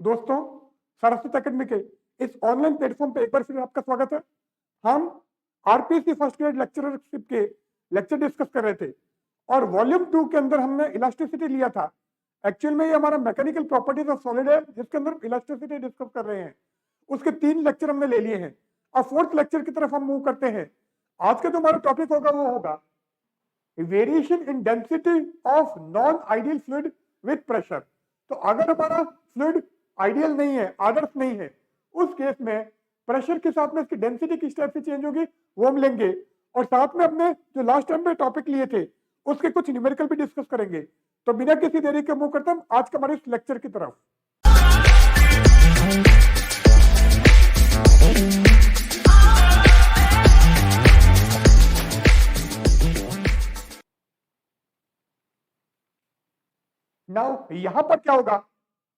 दोस्तों, सरस्वती अकेडमी के इस ऑनलाइन प्लेटफॉर्म पे एक बार फिर आपका स्वागत है। हम आरपीसी फर्स्ट ग्रेड लेक्चरशिप के लेक्चर डिस्कस कर रहे थे और वॉल्यूम 2 के अंदर हमने इलास्टिसिटी लिया था। एक्चुअल में ये हमारा मैकेनिकल प्रॉपर्टीज ऑफ सॉलिड है जिसके अंदर इलास्टिसिटी डिस्कस कर रहे हैं। उसके 3 लेक्चर हमने ले लिए हैं और 4th लेक्चर की तरफ हम मूव करते हैं। आज का जो हमारा टॉपिक होगा वो होगा variation in density of non ideal fluid with pressure. तो अगर हमारा फ्लूइड आइडियल नहीं है, आदर्श नहीं है, उस केस में प्रेशर के साथ में इसकी डेंसिटी किस टाइप से चेंज होगी वो हम लेंगे और साथ में हमने जो लास्ट टाइम पे टॉपिक लिए थे उसके कुछ न्यूमेरिकल भी डिस्कस करेंगे। तो बिना किसी देरी के मूव करते हम आज के हमारे इस लेक्चर की तरफ। नाउ यहां पर क्या होगा,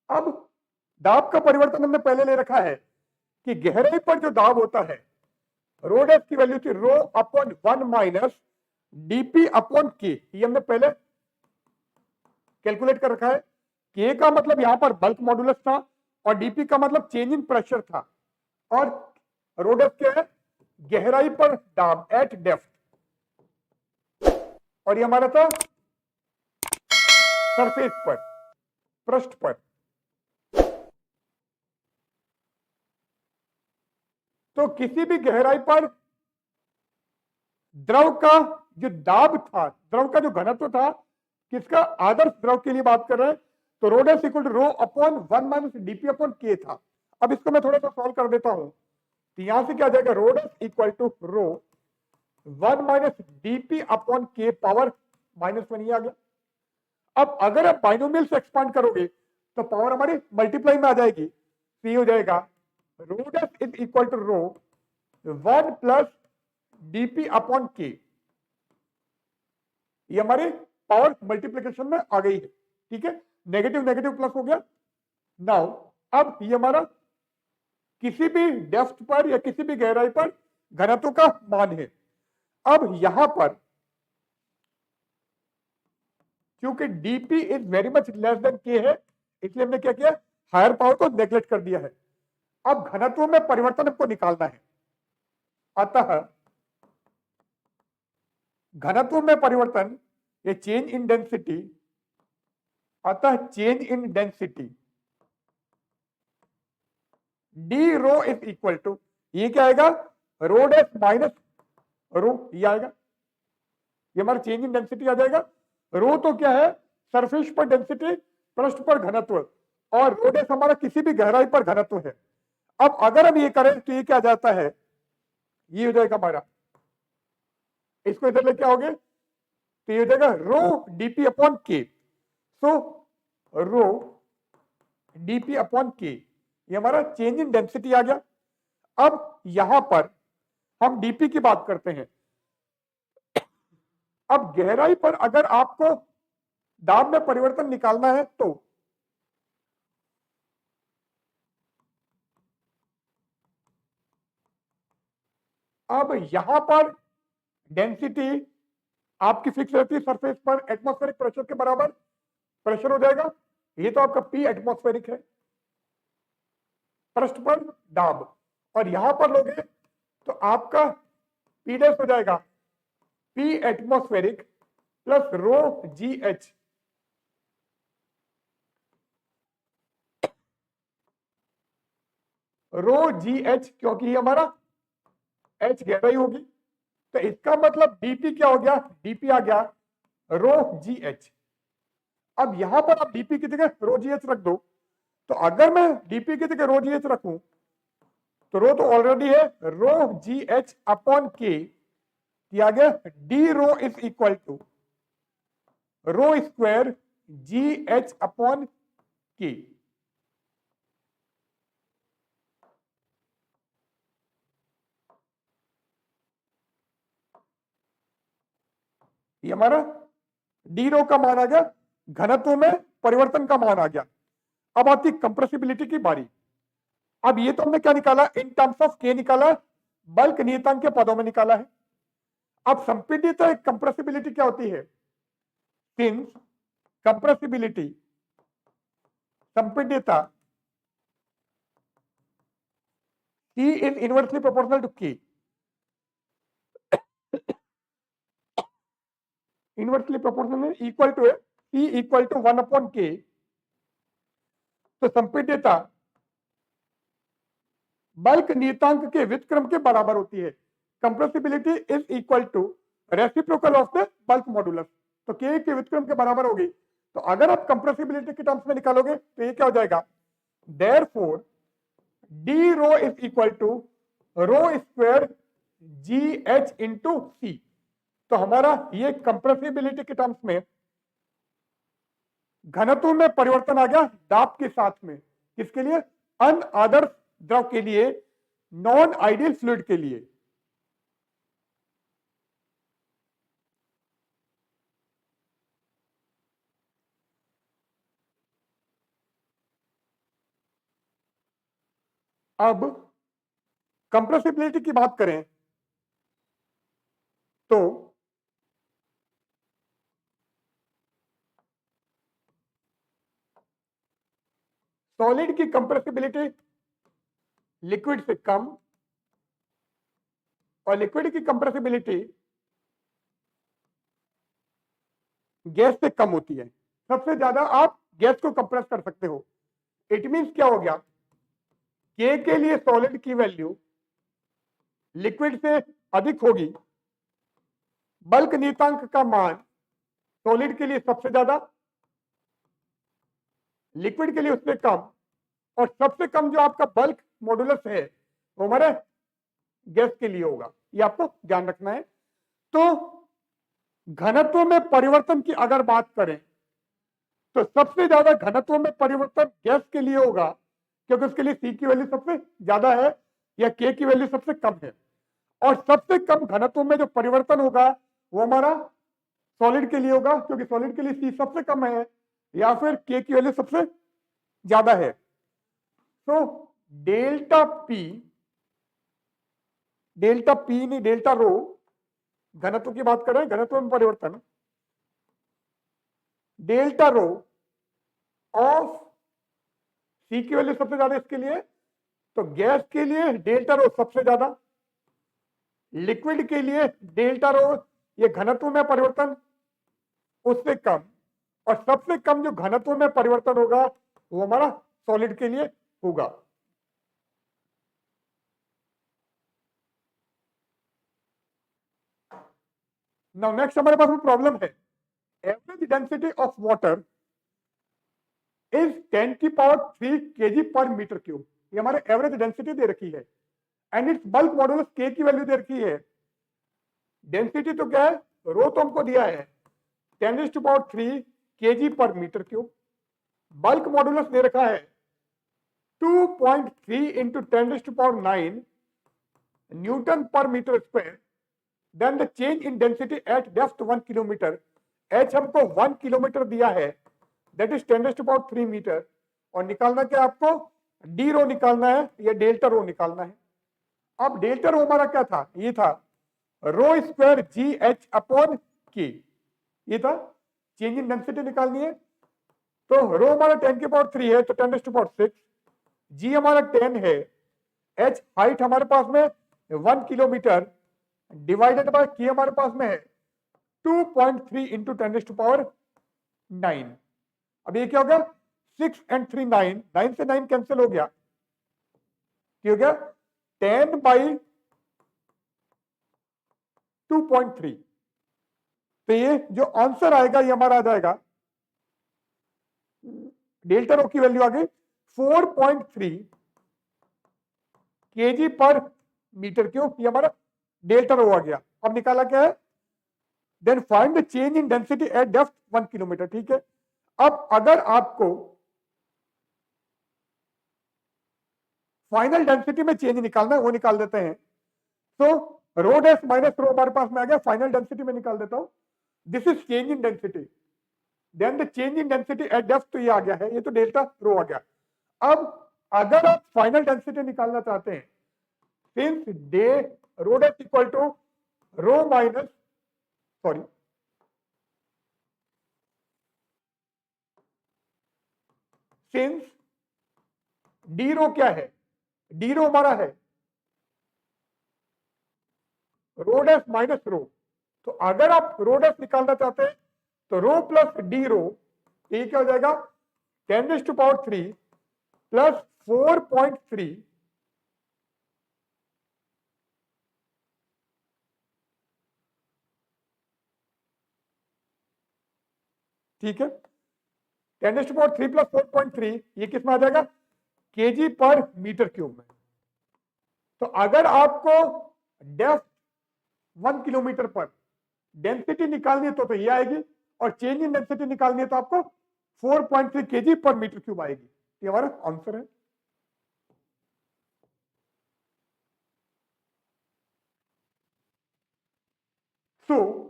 अब दाब का परिवर्तन हमने पहले ले रखा है कि गहराई पर जो दाब होता है रो डेप्थ की वैल्यू थी रो अपॉन 1 माइनस डीपी अपॉन के, ये हमने पहले कैलकुलेट कर रखा है। के का मतलब यहां पर बल्क मॉडुलस था और डीपी का मतलब चेंज इन प्रेशर था और रो डेप्थ क्या है, गहराई पर दाब एट डेप्थ, और ये हमारा था सरफेस पर, पृष्ठ पर। तो किसी भी गहराई पर द्रव का जो दाब था, द्रव का जो घनत्व था, किसका, आदर्श द्रव के लिए बात कर रहे हैं, तो rho depth equal to rho upon 1 minus DP upon k था। अब इसको मैं थोड़ा सा सॉल्व कर देता हूं। तो यहां से क्या आ जाएगा, rho depth equal to rho 1 minus DP upon k power -1 आ गया। अब अगर आप बाइनोमियल से एक्सपांड करोगे तो पावर हमारी मल्टीप्लाई में आ जाएगी। तो ये हो जाएगा rho depth is equal to rho 1 plus DP upon के, ये हमारे पावर मल्टीप्लिकेशन में आ गई है। ठीक है, नेगेटिव नेगेटिव प्लस हो गया। नाउ अब ये हमारा किसी भी डेप्थ पर या किसी भी गहराई पर घनत्व का मान है। अब यहां पर क्योंकि DP is very much less than के है, इसलिए हमने क्या किया, हायर पावर को नेग्लेक्ट कर दिया है। अब घनत्व में परिवर्तन हमको निकालना है, अतः घनत्व में परिवर्तन, ये चेंज इन डेंसिटी, अतः change in density D rho is equal to, ये क्या आएगा, रो डेप्थ माइनस रो, ये आएगा, ये हमारा चेंज इन डेंसिटी आ जाएगा। रो तो क्या है, सरफेस पर डेंसिटी, पृष्ठ पर घनत्व, और रो डेप्थ हमारा किसी भी गहराई पर घनत्व है। अब अगर हम ये करें तो ये क्या जाता है, ये हो जाएगा हमारा, इसको इधर लेके आओगे तो ये हो जाएगा रो डीपी अपॉन के। सो रो डीपी अपॉन के, ये हमारा चेंज इन डेंसिटी आ गया। अब यहां पर हम डीपी की बात करते हैं। अब गहराई पर अगर आपको दाब में परिवर्तन निकालना है तो अब यहां पर डेंसिटी आपकी फिक्स रहती है सरफेस पर, एटमॉस्फेरिक प्रेशर के बराबर प्रेशर हो जाएगा। ये तो आपका पी एटमॉस्फेरिक है, पृष्ठ पर दाब, और यहां पर लोगे तो आपका पी डैश हो जाएगा P atmospheric plus rho g h. Rho g h क्योंकि ये हमारा एच गहराई होगी, तो इसका मतलब डीपी क्या हो गया, डीपी आ गया रो जी एच। अब यहां पर आप डीपी की जगह रो जी एच रख दो, तो अगर मैं डीपी की जगह रो जी एच रखूं तो रो तो ऑलरेडी है रो जी एच अपॉन के, आ गया D rho is equal to rho square ji H upon के। ये हमारा डी रो का मान आ गया, घनत्व में परिवर्तन का मान आ गया। अब आती कंप्रेसिबिलिटी की बारी। अब ये तो हमने क्या निकाला, इन टर्म्स ऑफ के निकाला, बल्क नियतांक के पदों में निकाला है। अब संपीड़ित कंप्रेसिबिलिटी क्या होती है, सिंस कंप्रेसिबिलिटी, संपीड्यता C is inversely proportional to K. Inversely proportional is equal to C equal to 1 upon K. तो संपीड्यता बल्क नियतांक के व्युत्क्रम के बराबर होती है. Compressibility is equal to reciprocal of the bulk modulus. तो K के व्युत्क्रम के बराबर होगी. तो अगर आप कंप्रेसिबिलिटी के टर्म्स में निकालोगे तो ये क्या हो जाएगा, therefore d rho is equal to rho square ji h into c. तो हमारा ये कंप्रेसिबिलिटी के टर्म्स में घनत्व में परिवर्तन आ गया दाब के साथ में. किसके लिए, अनआदर्श द्रव के लिए, नॉन आइडियल फ्लूइड के लिए. अब कंप्रेसिबिलिटी की बात करें तो सॉलिड की कंप्रेसिबिलिटी लिक्विड से कम और लिक्विड की कंप्रेसिबिलिटी गैस से कम होती है. सबसे ज्यादा आप गैस को कंप्रेस कर सकते हो. इट मींस क्या हो गया, के के लिए सॉलिड की वैल्यू लिक्विड से अधिक होगी, बल्क नियतांक का मान सॉलिड के लिए सबसे ज्यादा, लिक्विड के लिए उससे कम, और सबसे कम जो आपका बल्क मॉडुलस है वो हमारे गैस के लिए होगा. ये आपको ध्यान रखना है. तो घनत्व में परिवर्तन की अगर बात करें तो सबसे ज्यादा घनत्व में परिवर्तन गैस के लिए होगा, क्योंकि उसके लिए सी की वैल्यू सबसे ज्यादा है या के की वैल्यू सबसे कम है. और सबसे कम घनत्व में जो परिवर्तन होगा वो हमारा सॉलिड के लिए होगा, क्योंकि सॉलिड के लिए सी सबसे कम है या फिर के की वैल्यू सबसे ज्यादा है. तो डेल्टा पी नहीं डेल्टा रो, घनत्व की बात करें, घनत्व में परिवर्तन, डेल्टा रो ऑफ सी की वैल्यू सबसे ज्यादा इसके लिए, तो गैस के लिए डेल्टा रो सबसे ज्यादा, लिक्विड के लिए डेल्टा रो ये घनत्व में परिवर्तन उससे कम, और सबसे कम जो घनत्व में परिवर्तन होगा वो हमारा सॉलिड के लिए होगा. नाउ नेक्स्ट हमारे पास में प्रॉब्लम है, average density of water is 10 की पावर 3 केजी पर मीटर क्यूब. ये हमारे एवरेज डेंसिटी दे रखी है एंड इट्स बल्क मॉडुलस के की वैल्यू दे रखी है. डेंसिटी तो क्या है, रो तो हमको दिया है 10⁻³ केजी पर मीटर क्यूब. बल्क मॉडुलस दे रखा है 2.3 इंटू 10⁹ न्यूटन पर metre square. Then the change in density at depth 1 kilometre. H हमको 1 किलोमीटर दिया है, दैट इज 10⁻³ मीटर. और निकालना क्या आपको, डी रो निकालना है या डेल्टा रो निकालना है. अब डेल्टा रो हमारा क्या था, ये था रो स्क्वायर जी एच अपॉन के, ये था. चेंज इन डेंसिटी निकालनी है, तो रो हमारा 10⁻³ है तो 10⁶, जी हमारा 10 है, एच हाइट हमारे पास में 1 किलोमीटर डिवाइडेड बाय के हमारे पास में है 2.3 इंटू 10⁹9. अब ये क्या हो गया, 6 and 3 9, 9 से 9 कैंसिल हो गया, क्या हो गया 10/2.3. तो ये जो आंसर आएगा ये हमारा आ जाएगा, डेल्टा रो की वैल्यू आ गई 4.3 केजी पर मीटर क्यूब. ये हमारा डेल्टा रो आ गया. अब निकाला क्या है, then find the change in density at depth 1 kilometre. ठीक है, अब अगर आपको फाइनल डेंसिटी में चेंज निकालना है वो निकाल देते हैं. तो रो डैश माइनस रो हमारे पास में आ गया, फाइनल डेंसिटी में निकाल देता हूं. This is change in density, then the change in density at depth, तो ये आ गया है, ये तो डेल्टा रो आ गया. अब अगर आप फाइनल डेंसिटी निकालना चाहते हैं, since d rho dash equal to rho minus sorry since d rho क्या है, डी रो हमारा है रो डैश माइनस रो। तो अगर आप रो डैश निकालना चाहते हैं तो रो प्लस डी रो, ये क्या हो जाएगा 10⁻³ प्लस 4.3 ठीक है। 10⁻³ प्लस 4.3 ये किस में आ जाएगा केजी पर मीटर क्यूब में। तो अगर आपको डेप्थ 1 किलोमीटर पर डेंसिटी निकालनी है तो ये आएगी, और चेंज इन डेंसिटी निकालनी है तो आपको 4.3 केजी पर मीटर क्यूब आएगी। ये हमारा आंसर है।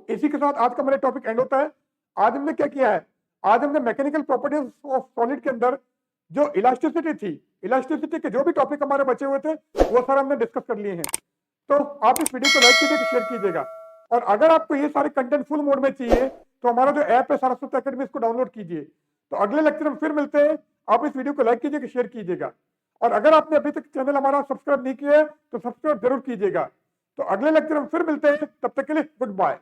इसी के साथ आज का मेरा टॉपिक एंड होता है। आज हमने क्या किया है, आज हमने मैकेनिकल प्रॉपर्टीज ऑफ सॉलिड के अंदर जो इलास्टिसिटी थी, इलास्टिसिटी के जो भी टॉपिक हमारे बचे हुए थे वो सारे हमने डिस्कस कर लिए हैं। तो आप इस वीडियो को लाइक कीजिएगा, शेयर कीजिएगा, और अगर आपको ये सारे कंटेंट फुल मोड में चाहिए तो हमारा जो ऐप है सरस्वती एकेडमी, इसको डाउनलोड कीजिए। तो अगले लेक्चर में फिर मिलते हैं। आप इस वीडियो को लाइक कीजिएगा, शेयर कीजिएगा, और अगर आपने अभी तक चैनल हमारा सब्सक्राइब नहीं किया है तो सब्सक्राइब जरूर कीजिएगा। तो अगले लेक्चर में फिर मिलते हैं, तब तक के लिए गुड बाय।